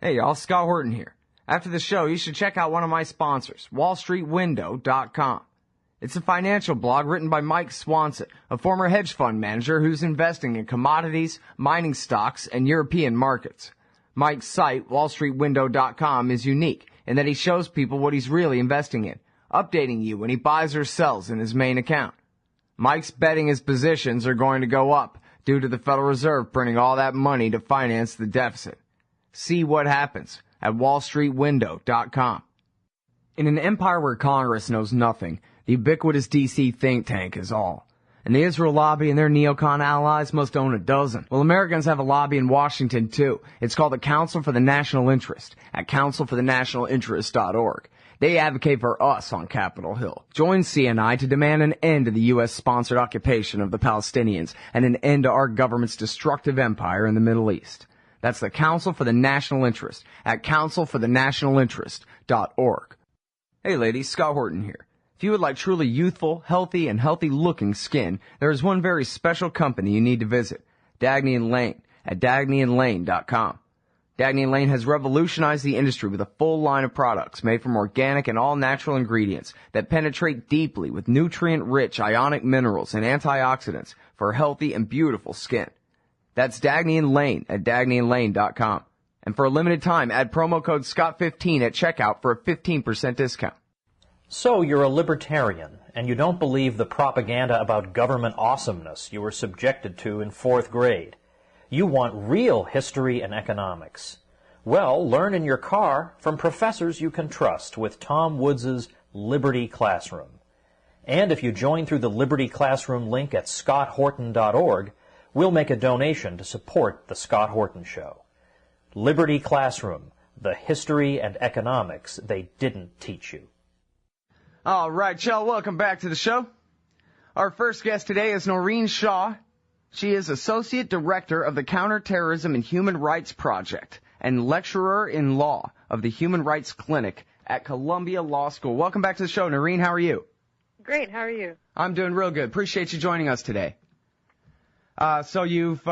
Hey y'all, Scott Horton here. After the show, you should check out one of my sponsors, wallstreetwindow.com. It's a financial blog written by Mike Swanson, a former hedge fund manager who's investing in commodities, mining stocks, and European markets. Mike's site, wallstreetwindow.com, is unique in that he shows people what he's really investing in, updating you when he buys or sells in his main account. Mike's betting his positions are going to go up due to the Federal Reserve printing all that money to finance the deficit. See what happens at wallstreetwindow.com. In an empire where Congress knows nothing, the ubiquitous D.C. think tank is all. And the Israel lobby and their neocon allies must own a dozen. Well, Americans have a lobby in Washington, too. It's called the Council for the National Interest at councilforthenationalinterest.org. They advocate for us on Capitol Hill. Join CNI to demand an end to the U.S.-sponsored occupation of the Palestinians and an end to our government's destructive empire in the Middle East. That's the Council for the National Interest at councilforthenationalinterest.org. Hey ladies, Scott Horton here. If you would like truly youthful, healthy, and healthy-looking skin, there is one very special company you need to visit, Dagny & Lane at dagnyandlane.com. Dagny & Lane has revolutionized the industry with a full line of products made from organic and all-natural ingredients that penetrate deeply with nutrient-rich ionic minerals and antioxidants for healthy and beautiful skin. That's Dagny & Lane at dagnyandlane.com. And for a limited time, add promo code SCOTT15 at checkout for a 15% discount. So you're a libertarian, and you don't believe the propaganda about government awesomeness you were subjected to in 4th grade. You want real history and economics. Well, learn in your car from professors you can trust with Tom Woods' Liberty Classroom. And if you join through the Liberty Classroom link at scotthorton.org, we'll make a donation to support The Scott Horton Show. Liberty Classroom, the history and economics they didn't teach you. All right, y'all, welcome back to the show. Our first guest today is Naureen Shah. She is Associate Director of the Counterterrorism and Human Rights Project and Lecturer in Law of the Human Rights Clinic at Columbia Law School. Welcome back to the show, Naureen. How are you? Great. How are you? I'm doing real good. Appreciate you joining us today. So you've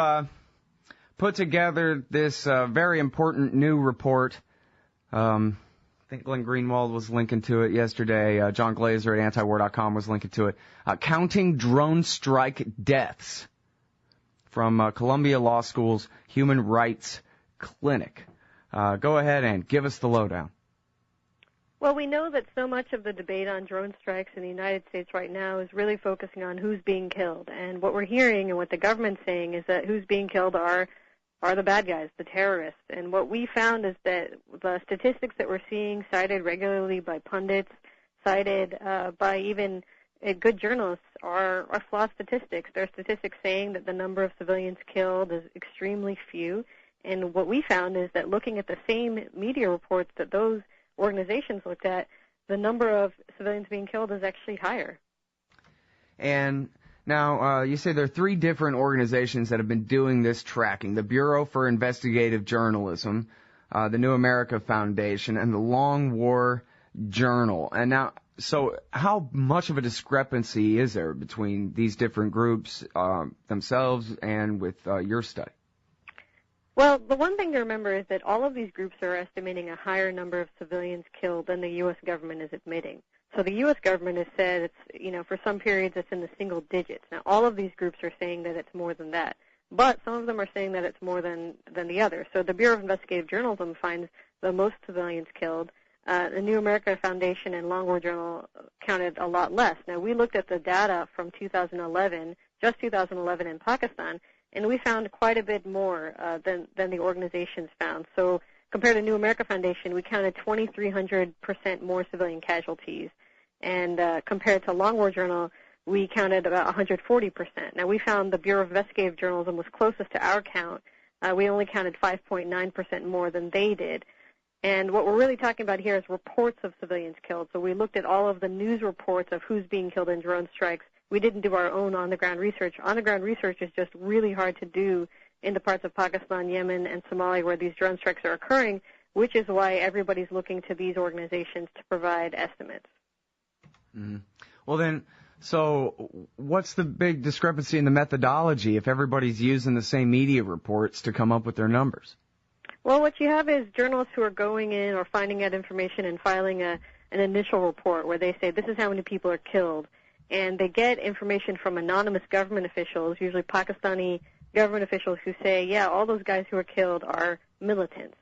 put together this very important new report. I think Glenn Greenwald was linking to it yesterday. John Glazer at antiwar.com was linking to it. Counting Drone Strike Deaths from Columbia Law School's Human Rights Clinic. Go ahead and give us the lowdown. Well, we know that so much of the debate on drone strikes in the United States right now is really focusing on who's being killed. And what we're hearing and what the government's saying is that who's being killed are the bad guys, the terrorists. And what we found is that the statistics that we're seeing cited regularly by pundits, cited by even good journalists are flawed statistics. There are statistics saying that the number of civilians killed is extremely few. And what we found is that looking at the same media reports that those organizations looked at, the number of civilians being killed is actually higher. And now, you say there are 3 different organizations that have been doing this tracking: the Bureau for Investigative Journalism, the New America Foundation, and the Long War Journal. And now, so how much of a discrepancy is there between these different groups themselves and with your study? Well, the one thing to remember is that all of these groups are estimating a higher number of civilians killed than the U.S. government is admitting. So the U.S. government has said it's, for some periods it's in the single digits. Now, all of these groups are saying that it's more than that. But some of them are saying that it's more than the others. So the Bureau of Investigative Journalism finds the most civilians killed. The New America Foundation and Long War Journal counted a lot less. Now, we looked at the data from 2011, just 2011 in Pakistan, and we found quite a bit more than the organizations found. So compared to New America Foundation, we counted 2,300% more civilian casualties. And compared to Long War Journal, we counted about 140%. Now, we found the Bureau of Investigative Journalism was closest to our count. We only counted 5.9% more than they did. And what we're really talking about here is reports of civilians killed. So we looked at all of the news reports of who's being killed in drone strikes. We didn't do our own on-the-ground research. On-the-ground research is just really hard to do in the parts of Pakistan, Yemen, and Somalia where these drone strikes are occurring, which is why everybody's looking to these organizations to provide estimates. Mm-hmm. Well, then, so what's the big discrepancy in the methodology if everybody's using the same media reports to come up with their numbers? Well, what you have is journalists who are going in or finding out information and filing an initial report where they say this is how many people are killed. And they get information from anonymous government officials, usually Pakistani government officials, who say, yeah, all those guys who are killed are militants.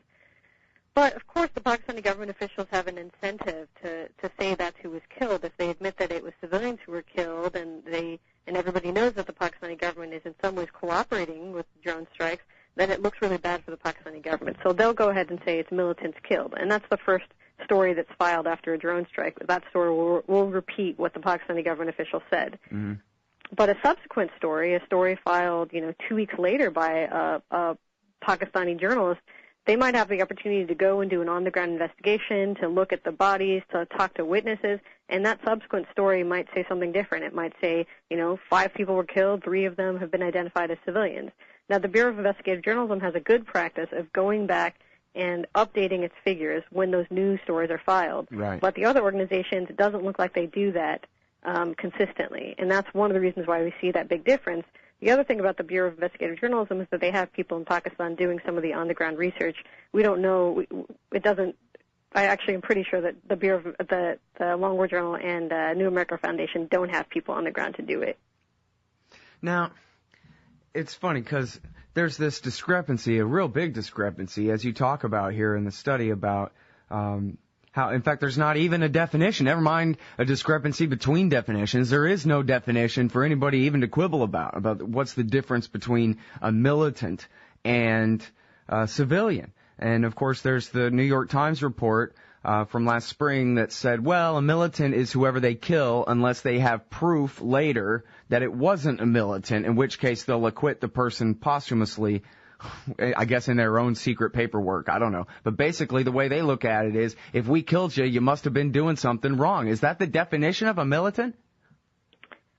But, of course, the Pakistani government officials have an incentive to say that's who was killed. If they admit that it was civilians who were killed and everybody knows that the Pakistani government is in some ways cooperating with drone strikes, then it looks really bad for the Pakistani government. So they'll go ahead and say it's militants killed. And that's the first story that's filed after a drone strike. That story will repeat what the Pakistani government official said. Mm-hmm. But a subsequent story, a story filed 2 weeks later by a Pakistani journalist, they might have the opportunity to go and do an on-the-ground investigation, to look at the bodies, to talk to witnesses, and that subsequent story might say something different. It might say, 5 people were killed, 3 of them have been identified as civilians. Now, the Bureau of Investigative Journalism has a good practice of going back and updating its figures when those news stories are filed. Right. But the other organizations, it doesn't look like they do that consistently, and that's one of the reasons why we see that big difference. The other thing about the Bureau of Investigative Journalism is that they have people in Pakistan doing some of the on-the-ground research. We don't know. It doesn't. I actually am pretty sure that the Bureau of the Long War Journal and New America Foundation don't have people on the ground to do it. Now, it's funny because there's this discrepancy, a real big discrepancy, as you talk about here in the study about how, in fact, there's not even a definition. Never mind a discrepancy between definitions. There is no definition for anybody even to quibble about what's the difference between a militant and a civilian. And, of course, there's the New York Times report from last spring that said, well, a militant is whoever they kill unless they have proof later that it wasn't a militant, in which case they'll acquit the person posthumously, I guess in their own secret paperwork. I don't know. But basically the way they look at it is, if we killed you, you must have been doing something wrong. Is that the definition of a militant?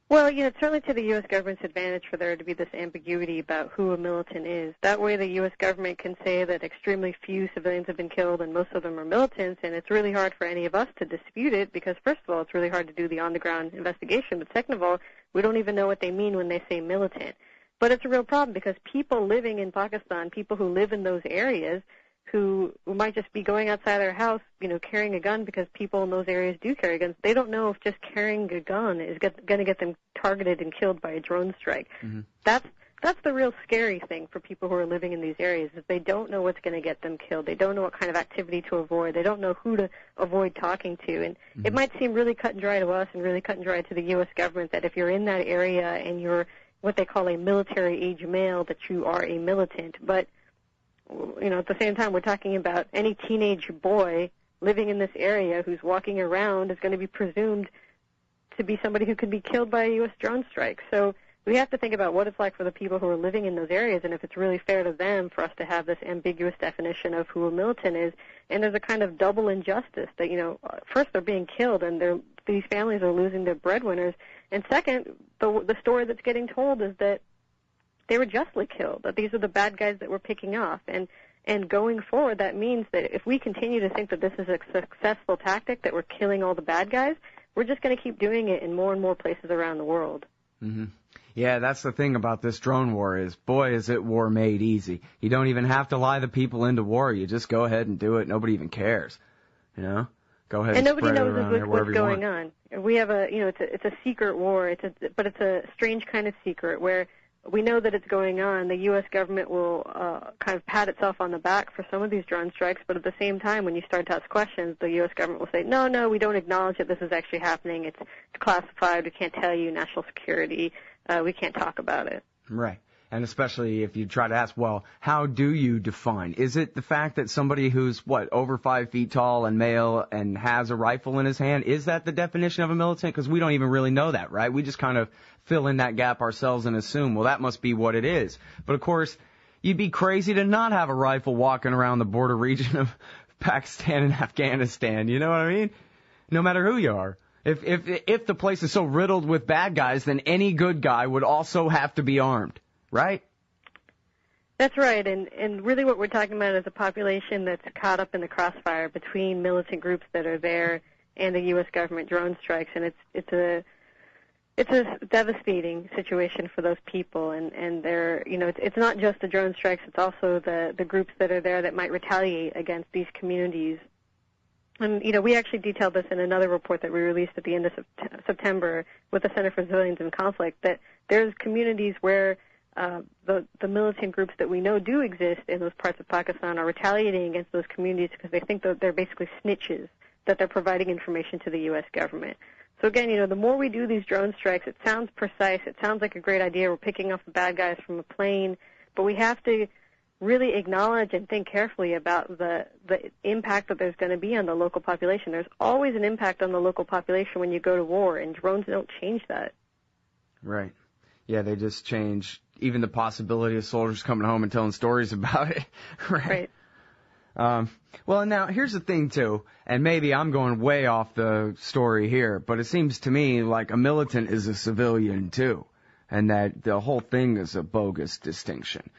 Well, it's certainly to the U.S. government's advantage for there to be this ambiguity about who a militant is. That way the U.S. government can say that extremely few civilians have been killed and most of them are militants, and it's really hard for any of us to dispute it because, first of all, it's really hard to do the on-the-ground investigation, but second of all, we don't even know what they mean when they say militant. But it's a real problem because people living in Pakistan, people who live in those areas, who might just be going outside their house, carrying a gun because people in those areas do carry guns. They don't know if just carrying a gun is going to get them targeted and killed by a drone strike. Mm-hmm. That's the real scary thing for people who are living in these areas, is they don't know what's going to get them killed. They don't know what kind of activity to avoid. They don't know who to avoid talking to. And mm-hmm. It might seem really cut and dry to us and really cut and dry to the U.S. government that if you're in that area and you're what they call a military-age male, that you are a militant. But, at the same time, we're talking about any teenage boy living in this area who's walking around is going to be presumed to be somebody who could be killed by a U.S. drone strike. So we have to think about what it's like for the people who are living in those areas and if it's really fair to them for us to have this ambiguous definition of who a militant is. And there's a kind of double injustice that, first they're being killed and these families are losing their breadwinners. And second, the story that's getting told is that they were justly killed, that these are the bad guys that we're picking off. And going forward, that means that if we continue to think that this is a successful tactic, that we're killing all the bad guys, we're just going to keep doing it in more and more places around the world. Mm-hmm. Yeah, that's the thing about this drone war is, boy, is it war made easy. You don't even have to lie the people into war. You just go ahead and do it. Nobody even cares, Go ahead and nobody spread it knows around what's going on. We have it's a secret war. But it's a strange kind of secret where we know that it's going on. The U.S. government will kind of pat itself on the back for some of these drone strikes, but at the same time, when you start to ask questions, the U.S. government will say, no, we don't acknowledge that this is actually happening. It's classified. We can't tell you, national security. We can't talk about it. Right. And especially if you try to ask, well, how do you define? Is it the fact that somebody who's, over 5 feet tall and male and has a rifle in his hand, is that the definition of a militant? Because we don't even really know that, right? We just kind of fill in that gap ourselves and assume, well, that must be what it is. But, of course, you'd be crazy to not have a rifle walking around the border region of Pakistan and Afghanistan, you know what I mean? No matter who you are. If the place is so riddled with bad guys, then any good guy would also have to be armed. Right? That's right, and really what we're talking about is a population that's caught up in the crossfire between militant groups that are there and the U.S. government drone strikes, and It's a devastating situation for those people, and they're, it's not just the drone strikes, it's also the groups that are there that might retaliate against these communities. And, we actually detailed this in another report that we released at the end of September with the Center for Civilians in Conflict, that there's communities where the militant groups that we know do exist in those parts of Pakistan are retaliating against those communities because they think that they're basically snitches, that they're providing information to the U.S. government. So again, the more we do these drone strikes, it sounds precise, it sounds like a great idea, we're picking off the bad guys from a plane, but we have to really acknowledge and think carefully about the impact that there's going to be on the local population. There's always an impact on the local population when you go to war, and drones don't change that. Right. Yeah, they just change even the possibility of soldiers coming home and telling stories about it. Right. Well, now, here's the thing, too, and maybe I'm going way off the story here, but it seems to me like a militant is a civilian, too, and that the whole thing is a bogus distinction.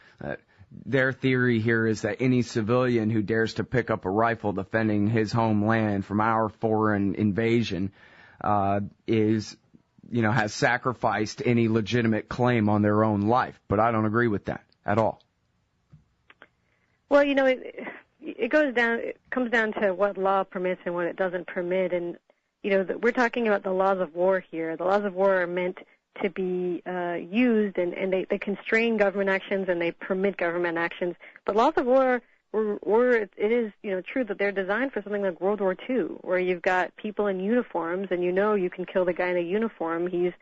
Their theory here is that any civilian who dares to pick up a rifle defending his homeland from our foreign invasion has sacrificed any legitimate claim on their own life, but I don't agree with that at all. Well, it comes down to what law permits and what it doesn't permit. And, we're talking about the laws of war here. The laws of war are meant to be used, and they constrain government actions and they permit government actions. But laws of war, it is, true that they're designed for something like World War II, where you've got people in uniforms and you can kill the guy in a uniform. He's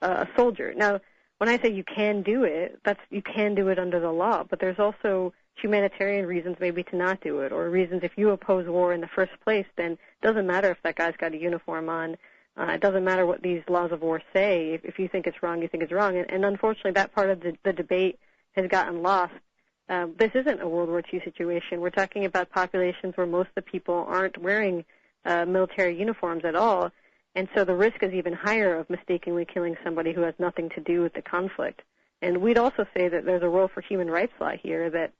a soldier. Now, when I say you can do it, you can do it under the law, but there's also humanitarian reasons maybe to not do it, or reasons if you oppose war in the first place, then it doesn't matter if that guy's got a uniform on. It doesn't matter what these laws of war say. If you think it's wrong, you think it's wrong. And unfortunately, that part of the debate has gotten lost. This isn't a World War II situation. We're talking about populations where most of the people aren't wearing military uniforms at all, and so the risk is even higher of mistakenly killing somebody who has nothing to do with the conflict. And we'd also say that there's a role for human rights law here, that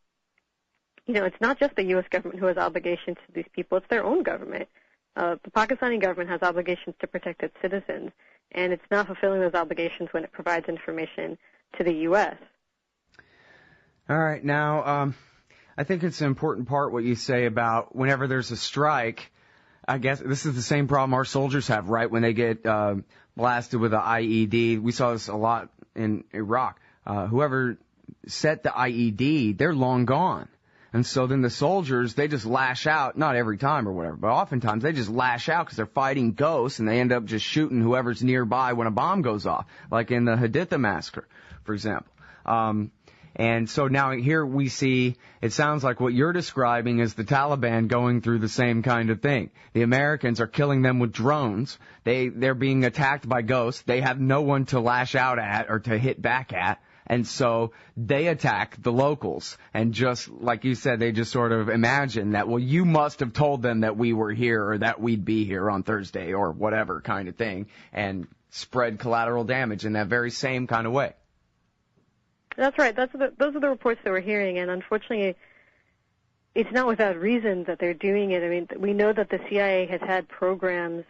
it's not just the U.S. government who has obligations to these people, it's their own government. The Pakistani government has obligations to protect its citizens, and it's not fulfilling those obligations when it provides information to the U.S. All right. Now, I think it's an important part what you say about whenever there's a strike. I guess this is the same problem our soldiers have, right, when they get blasted with an IED. We saw this a lot in Iraq. Whoever set the IED, they're long gone. And so then the soldiers, they just lash out, not every time or whatever, but oftentimes they just lash out because they're fighting ghosts, and they end up just shooting whoever's nearby when a bomb goes off, like in the Haditha massacre, for example. And so now here we see, it sounds like what you're describing is the Taliban going through the same kind of thing. The Americans are killing them with drones. They're being attacked by ghosts. They have no one to lash out at or to hit back at. And so they attack the locals, and just like you said, they just sort of imagine that, well, you must have told them that we were here or that we'd be here on Thursday or whatever kind of thing, and spread collateral damage in that very same kind of way. That's right. Those are the reports that we're hearing, and unfortunately, it's not without reason that they're doing it. I mean, we know that the CIA has had programs,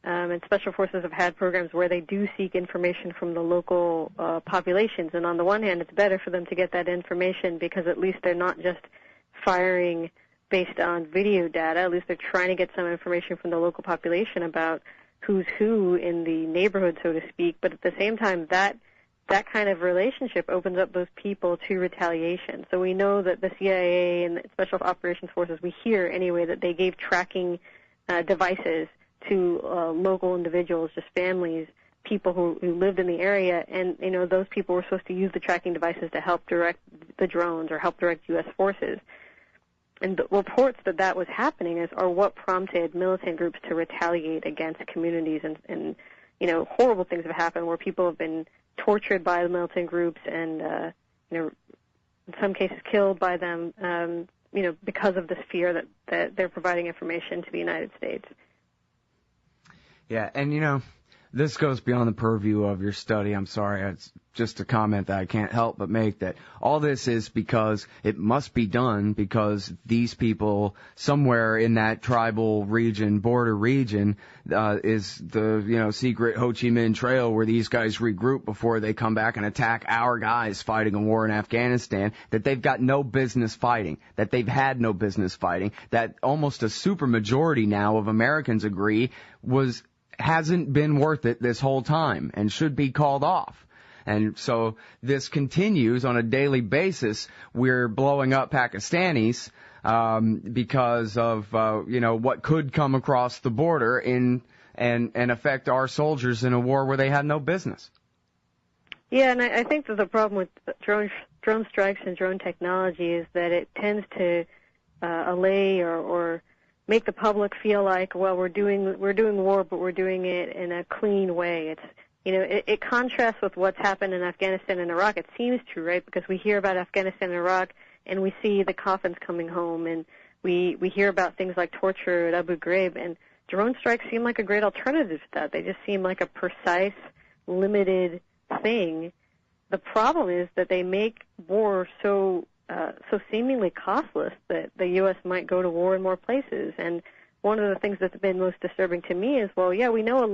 and Special Forces have had programs where they do seek information from the local populations. And on the one hand, it's better for them to get that information because at least they're not just firing based on video data. At least they're trying to get some information from the local population about who's who in the neighborhood, so to speak. But at the same time, that kind of relationship opens up those people to retaliation. So we know that the CIA and the Special Operations Forces, we hear anyway, that they gave tracking devices to local individuals, just families, people who lived in the area, and those people were supposed to use the tracking devices to help direct the drones or help direct U.S. forces. And the reports that was happening are what prompted militant groups to retaliate against communities, and horrible things have happened where people have been tortured by the militant groups and in some cases killed by them, because of this fear that they're providing information to the United States. Yeah, and This goes beyond the purview of your study. I'm sorry. It's just a comment that I can't help but make, that all this is because it must be done because these people somewhere in that tribal region, border region, is the, secret Ho Chi Minh Trail where these guys regroup before they come back and attack our guys fighting a war in Afghanistan that they've got no business fighting, that they've had no business fighting, that almost a supermajority now of Americans agree hasn't been worth it this whole time and should be called off. And so this continues on a daily basis. We're blowing up Pakistanis because of what could come across the border and affect our soldiers in a war where they had no business. Yeah, and I think that the problem with drone strikes and drone technology is that it tends to allay or make the public feel like, well, we're doing war, but we're doing it in a clean way. It's it contrasts with what's happened in Afghanistan and Iraq. It seems true, right? Because we hear about Afghanistan and Iraq, and we see the coffins coming home, and we hear about things like torture at Abu Ghraib, and drone strikes seem like a great alternative to that. They just seem like a precise, limited thing. The problem is that they make war so seemingly costless that the U.S. might go to war in more places. And one of the things that's been most disturbing to me is, well, yeah, we know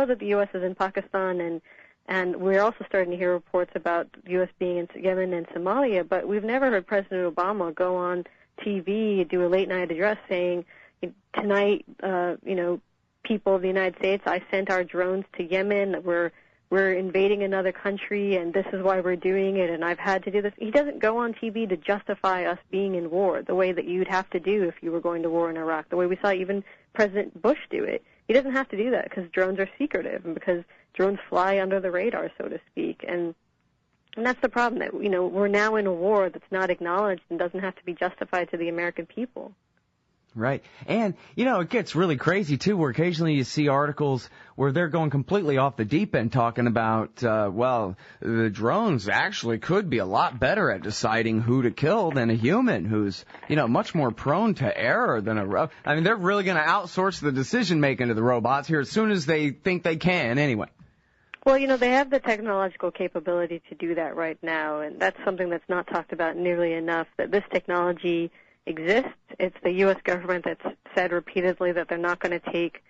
that the U.S. is in Pakistan, and we're also starting to hear reports about the U.S. being in Yemen and Somalia, but we've never heard President Obama go on TV, do a late-night address saying, tonight, people of the United States, I sent our drones to Yemen, we're invading another country, and this is why we're doing it, and I've had to do this. He doesn't go on TV to justify us being in war the way that you'd have to do if you were going to war in Iraq, the way we saw even President Bush do it. He doesn't have to do that because drones are secretive and because drones fly under the radar, so to speak. And that's the problem, that, we're now in a war that's not acknowledged and doesn't have to be justified to the American people. Right. And, it gets really crazy, too, where occasionally you see articles where they're going completely off the deep end talking about, the drones actually could be a lot better at deciding who to kill than a human who's, much more prone to error than a robot. I mean, they're really going to outsource the decision-making to the robots here as soon as they think they can anyway. Well, they have the technological capability to do that right now, and that's something that's not talked about nearly enough, that this technology exists. It's the U.S. government that's said repeatedly that they're not going to take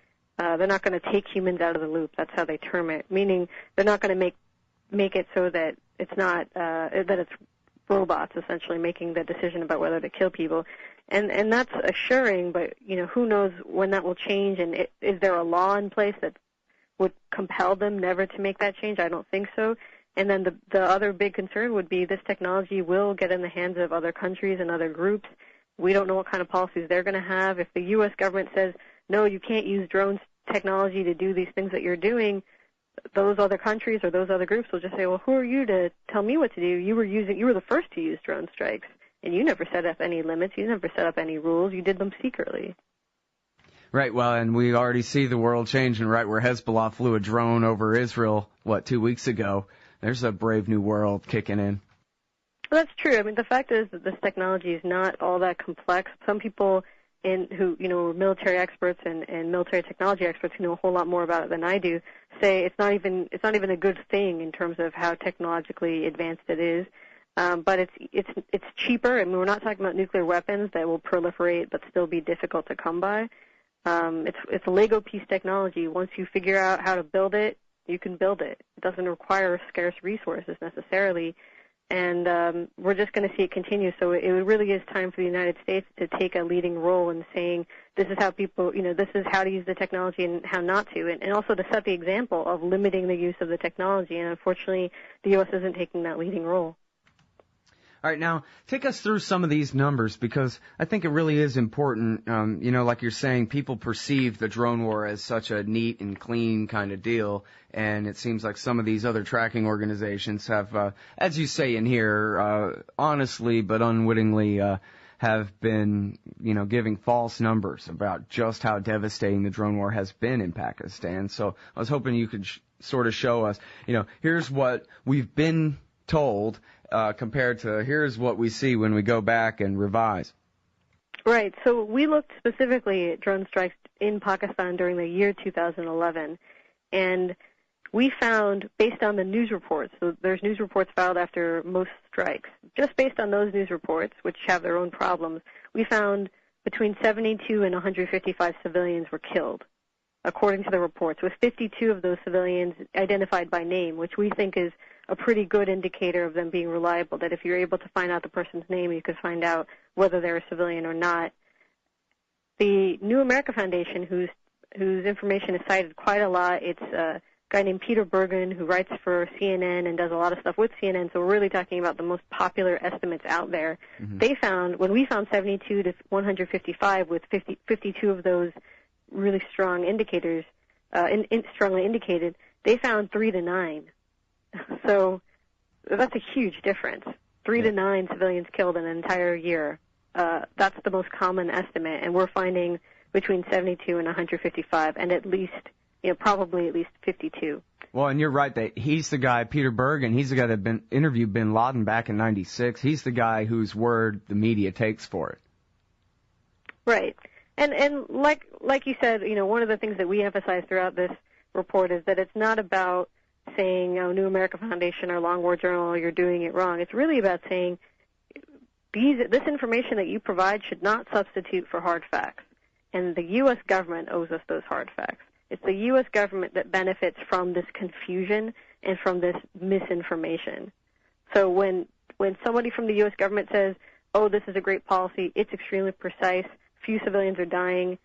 humans out of the loop. That's how they term it, meaning they're not going to make it so that it's not that it's robots essentially making the decision about whether to kill people, and that's assuring. But who knows when that will change? And is there a law in place that would compel them never to make that change? I don't think so. And then the other big concern would be this technology will get in the hands of other countries and other groups. We don't know what kind of policies they're going to have. If the U.S. government says, no, you can't use drones technology to do these things that you're doing, those other countries or those other groups will just say, well, who are you to tell me what to do? You were the first to use drone strikes, and you never set up any limits. You never set up any rules. You did them secretly. Right, well, and we already see the world changing, right, where Hezbollah flew a drone over Israel, 2 weeks ago. There's a brave new world kicking in. Well, that's true. I mean, the fact is that this technology is not all that complex. Some people who are military experts and military technology experts who know a whole lot more about it than I do say it's not even a good thing in terms of how technologically advanced it is. But it's cheaper. I mean, we're not talking about nuclear weapons that will proliferate but still be difficult to come by. It's a Lego piece technology. Once you figure out how to build it, you can build it. It doesn't require scarce resources necessarily. And we're just going to see it continue. So it really is time for the United States to take a leading role in saying this is how people, this is how to use the technology and how not to, and also to set the example of limiting the use of the technology. And unfortunately, the U.S. isn't taking that leading role. All right, now, take us through some of these numbers, because I think it really is important. Like you're saying, people perceive the drone war as such a neat and clean kind of deal, and it seems like some of these other tracking organizations have, as you say in here, honestly but unwittingly have been, giving false numbers about just how devastating the drone war has been in Pakistan. So I was hoping you could sort of show us, here's what we've been told, compared to here's what we see when we go back and revise. Right. So we looked specifically at drone strikes in Pakistan during the year 2011, and we found, based on the news reports, so there's news reports filed after most strikes, just based on those news reports, which have their own problems, we found between 72 and 155 civilians were killed, according to the reports, with 52 of those civilians identified by name, which we think is a pretty good indicator of them being reliable, that if you're able to find out the person's name, you could find out whether they're a civilian or not. The New America Foundation, whose information is cited quite a lot, it's a guy named Peter Bergen who writes for CNN and does a lot of stuff with CNN, so we're really talking about the most popular estimates out there. Mm-hmm. They found, when we found 72 to 155 with 52 of those really strong indicators, strongly indicated, they found 3 to 9. So that's a huge difference. 3 to 9 civilians killed in an entire year. That's the most common estimate, and we're finding between 72 and 155, and at least, probably at least 52. Well, and you're right that he's the guy, Peter Bergen, he's the guy that interviewed bin Laden back in '96. He's the guy whose word the media takes for it. Right. And like you said, one of the things that we emphasize throughout this report is that it's not about saying, New America Foundation or Long War Journal, you're doing it wrong. It's really about saying this information that you provide should not substitute for hard facts. And the U.S. government owes us those hard facts. It's the U.S. government that benefits from this confusion and from this misinformation. So when somebody from the U.S. government says, oh, this is a great policy, it's extremely precise, few civilians are dying,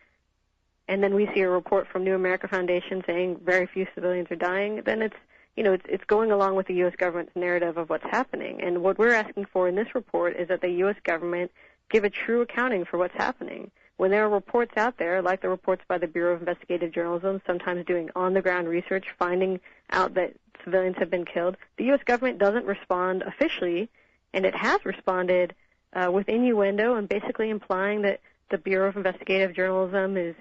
and then we see a report from New America Foundation saying very few civilians are dying, then it's going along with the U.S. government's narrative of what's happening. And what we're asking for in this report is that the U.S. government give a true accounting for what's happening. When there are reports out there, like the reports by the Bureau of Investigative Journalism, sometimes doing on-the-ground research, finding out that civilians have been killed, the U.S. government doesn't respond officially, and it has responded with innuendo and basically implying that the Bureau of Investigative Journalism is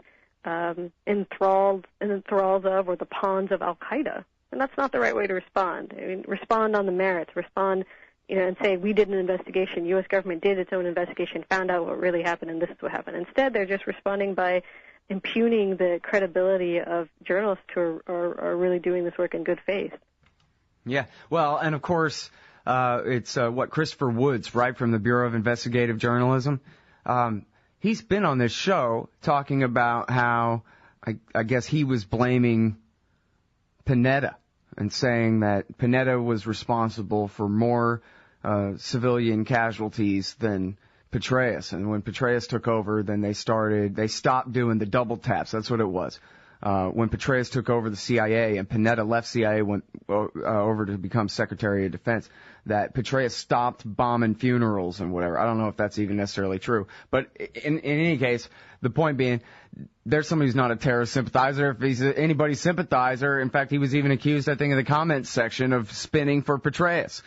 enthralled of or the pawns of Al-Qaeda. And that's not the right way to respond. I mean, respond on the merits. Respond, and say, we did an investigation, U.S. government did its own investigation, found out what really happened, and this is what happened. Instead, they're just responding by impugning the credibility of journalists who are really doing this work in good faith. Yeah, well, and of course, it's Christopher Woods, right, from the Bureau of Investigative Journalism. He's been on this show talking about how, I guess he was blaming Panetta and saying that Panetta was responsible for more civilian casualties than Petraeus. And when Petraeus took over, then they stopped doing the double taps. That's what it was. When Petraeus took over the CIA and Panetta left CIA, went over to become Secretary of Defense, that Petraeus stopped bombing funerals and whatever. I don't know if that's even necessarily true. But in any case, the point being, there's somebody who's not a terrorist sympathizer. If he's anybody's sympathizer, in fact, he was even accused, I think, in the comments section of spinning for Petraeus.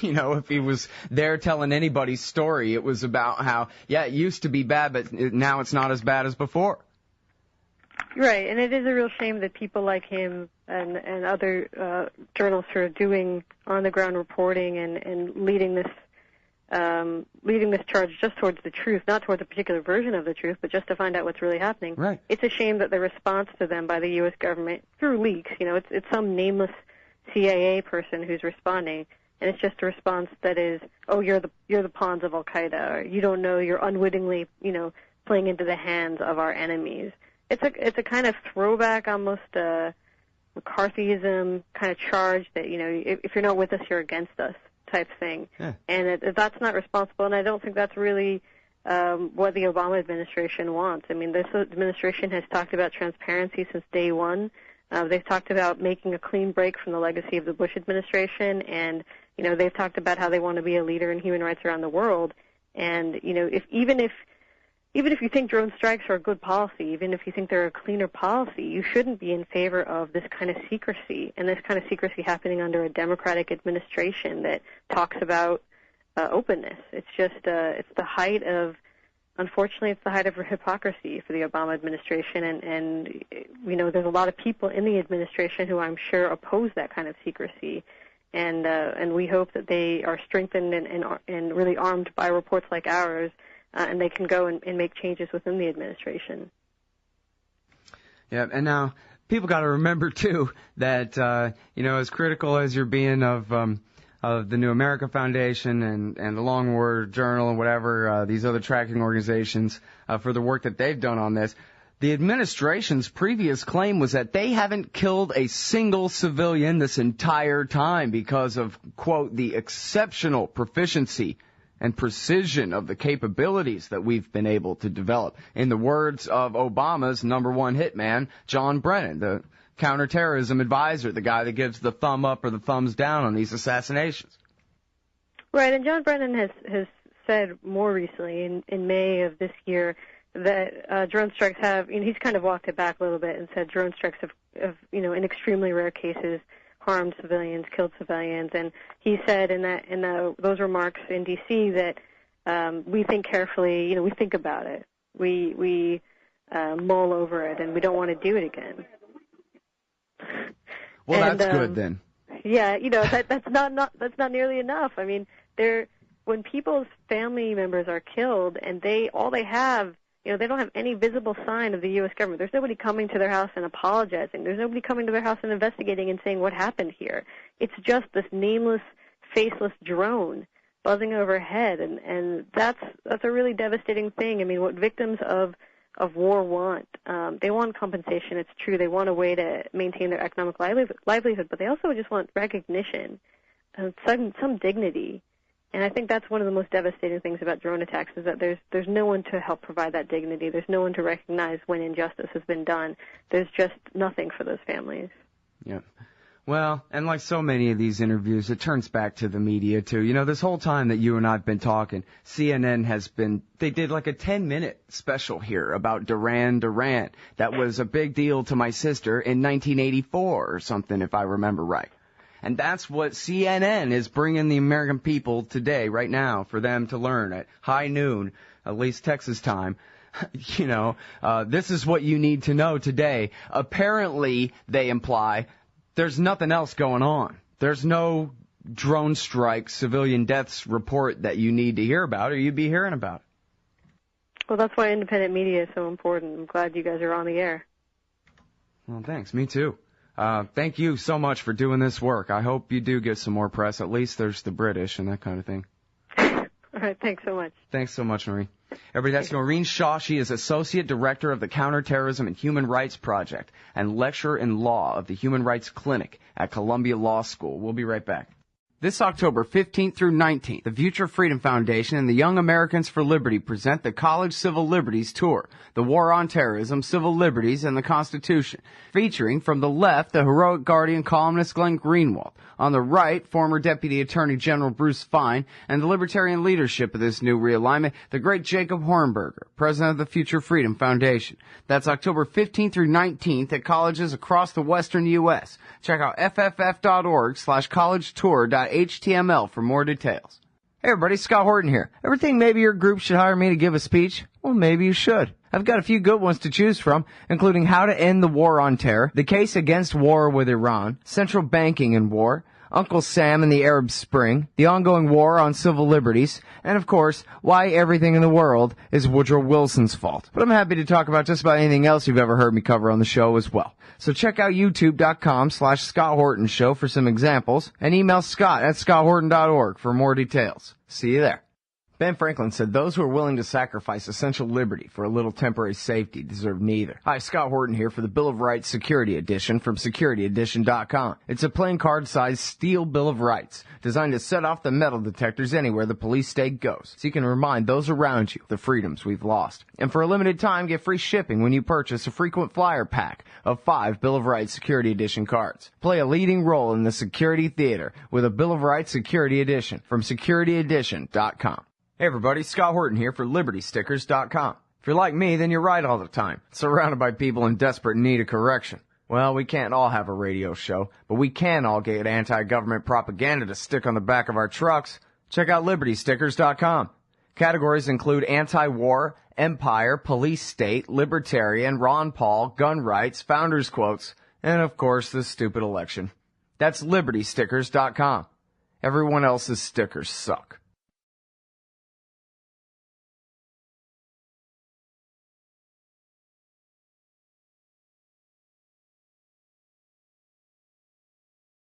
If he was there telling anybody's story, it was about how, yeah, it used to be bad, but now it's not as bad as before. Right, and it is a real shame that people like him and other journalists who are doing on-the-ground reporting and leading this charge just towards the truth, not towards a particular version of the truth, but just to find out what's really happening. Right. It's a shame that the response to them by the U.S. government through leaks, it's some nameless CIA person who's responding, and it's just a response that is, oh, you're the pawns of Al-Qaeda, or you don't know, you're unwittingly, playing into the hands of our enemies. It's a kind of throwback, almost McCarthyism kind of charge that, if you're not with us, you're against us type thing. Yeah. And that's not responsible, and I don't think that's really what the Obama administration wants. I mean, this administration has talked about transparency since day one. They've talked about making a clean break from the legacy of the Bush administration, and, they've talked about how they want to be a leader in human rights around the world. And, even if you think drone strikes are a good policy, even if you think they're a cleaner policy, you shouldn't be in favor of this kind of secrecy, and this kind of secrecy happening under a Democratic administration that talks about openness. It's just, it's the height of hypocrisy for the Obama administration, and there's a lot of people in the administration who I'm sure oppose that kind of secrecy, and we hope that they are strengthened and really armed by reports like ours, and they can go and make changes within the administration. Yeah, and now people got to remember, too, that, as critical as you're being of the New America Foundation and the Long War Journal and whatever, these other tracking organizations, for the work that they've done on this, the administration's previous claim was that they haven't killed a single civilian this entire time because of, quote, the exceptional proficiency and precision of the capabilities that we've been able to develop. In the words of Obama's number one hitman, John Brennan, the counterterrorism advisor, the guy that gives the thumb up or the thumbs down on these assassinations. Right, and John Brennan has said more recently, in May of this year, that drone strikes have, he's kind of walked it back a little bit and said drone strikes have in extremely rare cases, harmed civilians, killed civilians, and he said in those remarks in D.C. that we think carefully, we think about it, we mull over it, and we don't want to do it again. Well, and, that's good then. Yeah, that's not nearly enough. I mean, when people's family members are killed and all they have, they don't have any visible sign of the U.S. government. There's nobody coming to their house and apologizing. There's nobody coming to their house and investigating and saying what happened here. It's just this nameless, faceless drone buzzing overhead, and that's a really devastating thing. I mean, what victims of war want, they want compensation. It's true. They want a way to maintain their economic livelihood, but they also just want recognition and some dignity. And I think that's one of the most devastating things about drone attacks is that there's no one to help provide that dignity. There's no one to recognize when injustice has been done. There's just nothing for those families. Yeah. Well, and like so many of these interviews, it turns back to the media, too. This whole time that you and I have been talking, CNN they did like a 10-minute special here about Duran Duran. That was a big deal to my sister in 1984 or something, if I remember right. And that's what CNN is bringing the American people today, right now, for them to learn at high noon, at least Texas time. This is what you need to know today. Apparently, they imply, there's nothing else going on. There's no drone strike, civilian deaths report that you need to hear about, or you'd be hearing about it. Well, that's why independent media is so important. I'm glad you guys are on the air. Well, thanks. Me too. Thank you so much for doing this work. I hope you do get some more press. At least there's the British and that kind of thing. All right. Thanks so much. Thanks so much, Marie. Everybody, that's Naureen Shah. She is Associate Director of the Counterterrorism and Human Rights Project and Lecturer in Law of the Human Rights Clinic at Columbia Law School. We'll be right back. This October 15th through 19th, the Future Freedom Foundation and the Young Americans for Liberty present the College Civil Liberties Tour, the War on Terrorism, Civil Liberties, and the Constitution, featuring from the left the heroic Guardian columnist Glenn Greenwald, on the right former Deputy Attorney General Bruce Fein, and the libertarian leadership of this new realignment, the great Jacob Hornberger, president of the Future Freedom Foundation. That's October 15th through 19th at colleges across the western U.S. Check out fff.org/collegetour.html for more details. Hey everybody, Scott Horton here. Ever think maybe your group should hire me to give a speech? Well, maybe you should. I've got a few good ones to choose from, including How to End the War on Terror, The Case Against War with Iran, Central Banking in War, Uncle Sam and the Arab Spring, The Ongoing War on Civil Liberties, and of course, Why Everything in the World is Woodrow Wilson's Fault. But I'm happy to talk about just about anything else you've ever heard me cover on the show as well. So check out youtube.com/Scott Horton Show for some examples, and email scott@scotthorton.org for more details. See you there. Ben Franklin said, those who are willing to sacrifice essential liberty for a little temporary safety deserve neither. Hi, Scott Horton here for the Bill of Rights Security Edition from SecurityEdition.com. It's a plain card-sized steel Bill of Rights designed to set off the metal detectors anywhere the police state goes, so you can remind those around you the freedoms we've lost. And for a limited time, get free shipping when you purchase a frequent flyer pack of 5 Bill of Rights Security Edition cards. Play a leading role in the security theater with a Bill of Rights Security Edition from SecurityEdition.com. Hey everybody, Scott Horton here for LibertyStickers.com. If you're like me, then you're right all the time, surrounded by people in desperate need of correction. Well, we can't all have a radio show, but we can all get anti-government propaganda to stick on the back of our trucks. Check out LibertyStickers.com. Categories include anti-war, empire, police state, libertarian, Ron Paul, gun rights, founders quotes, and of course the stupid election. That's LibertyStickers.com. Everyone else's stickers suck.